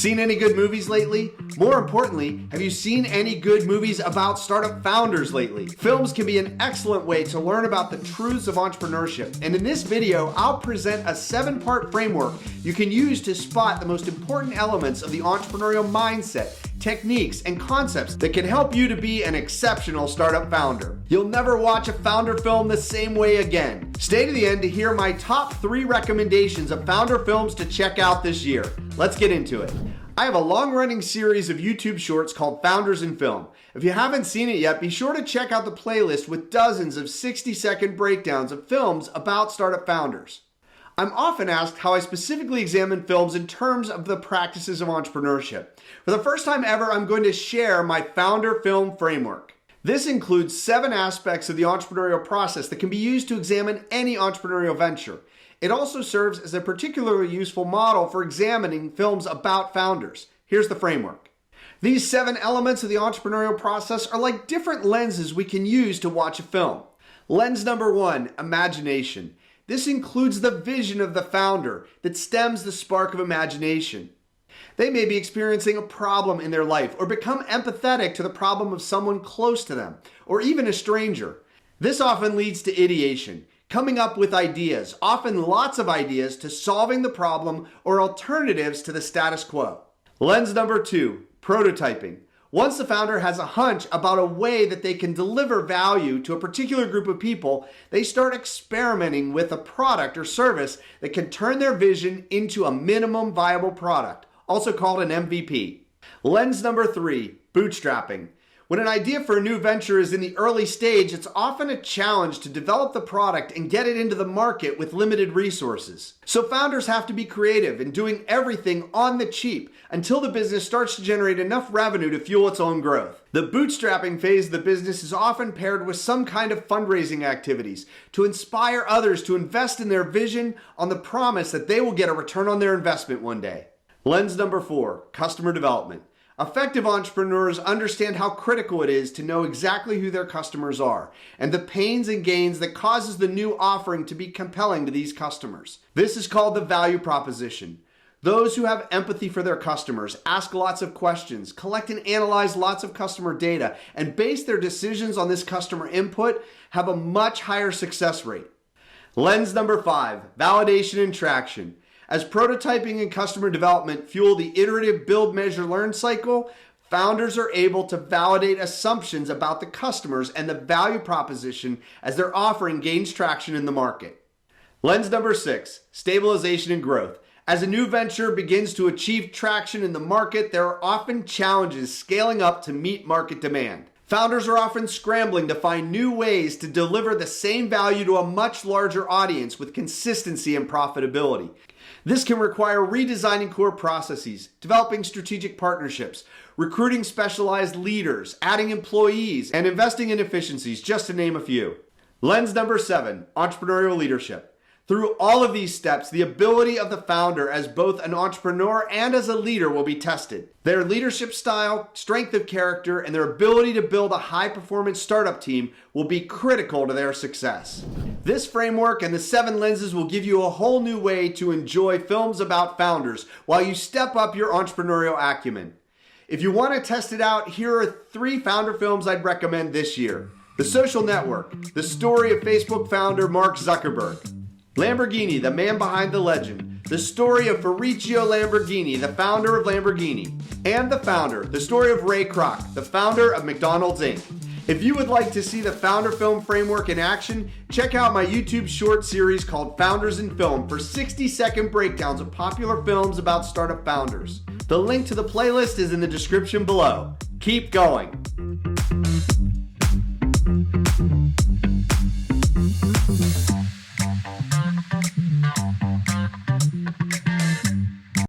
Seen any good movies lately? More importantly, have you seen any good movies about startup founders lately? Films can be an excellent way to learn about the truths of entrepreneurship. And in this video, I'll present a 7-part framework you can use to spot the most important elements of the entrepreneurial mindset, techniques, and concepts that can help you to be an exceptional startup founder. You'll never watch a founder film the same way again. Stay to the end to hear my top 3 recommendations of founder films to check out this year. Let's get into it. I have a long-running series of YouTube shorts called Founders in Film. If you haven't seen it yet, be sure to check out the playlist with dozens of 60-second breakdowns of films about startup founders. I'm often asked how I specifically examine films in terms of the practices of entrepreneurship. For the first time ever, I'm going to share my founder film framework. This includes 7 aspects of the entrepreneurial process that can be used to examine any entrepreneurial venture. It also serves as a particularly useful model for examining films about founders. Here's the framework. These 7 elements of the entrepreneurial process are like different lenses we can use to watch a film. Lens number 1, imagination. This includes the vision of the founder that stems the spark of imagination. They may be experiencing a problem in their life or become empathetic to the problem of someone close to them, or even a stranger. This often leads to ideation, coming up with ideas, often lots of ideas, to solving the problem or alternatives to the status quo. Lens number 2, prototyping. Once the founder has a hunch about a way that they can deliver value to a particular group of people, they start experimenting with a product or service that can turn their vision into a minimum viable product, also called an MVP. Lens number 3, bootstrapping. When an idea for a new venture is in the early stage, it's often a challenge to develop the product and get it into the market with limited resources. So founders have to be creative in doing everything on the cheap until the business starts to generate enough revenue to fuel its own growth. The bootstrapping phase of the business is often paired with some kind of fundraising activities to inspire others to invest in their vision on the promise that they will get a return on their investment one day. Lens number 4, customer development. Effective entrepreneurs understand how critical it is to know exactly who their customers are and the pains and gains that causes the new offering to be compelling to these customers. This is called the value proposition. Those who have empathy for their customers ask lots of questions, collect and analyze lots of customer data, and base their decisions on this customer input have a much higher success rate. Lens number 5, validation and traction. As prototyping and customer development fuel the iterative build, measure, learn cycle, founders are able to validate assumptions about the customers and the value proposition as their offering gains traction in the market. Lens number 6, stabilization and growth. As a new venture begins to achieve traction in the market, there are often challenges scaling up to meet market demand. Founders are often scrambling to find new ways to deliver the same value to a much larger audience with consistency and profitability. This can require redesigning core processes, developing strategic partnerships, recruiting specialized leaders, adding employees, and investing in efficiencies, just to name a few. Lens number 7, entrepreneurial leadership. Through all of these steps, the ability of the founder as both an entrepreneur and as a leader will be tested. Their leadership style, strength of character, and their ability to build a high-performance startup team will be critical to their success. This framework and the 7 lenses will give you a whole new way to enjoy films about founders while you step up your entrepreneurial acumen. If you want to test it out, here are 3 founder films I'd recommend this year. The Social Network, the story of Facebook founder Mark Zuckerberg. Lamborghini, the man behind the legend, the story of Ferruccio Lamborghini, the founder of Lamborghini. And The Founder, the story of Ray Kroc, the founder of McDonald's Inc. If you would like to see the founder film framework in action, check out my YouTube short series called Founders in Film for 60-second breakdowns of popular films about startup founders. The link to the playlist is in the description below. Keep going.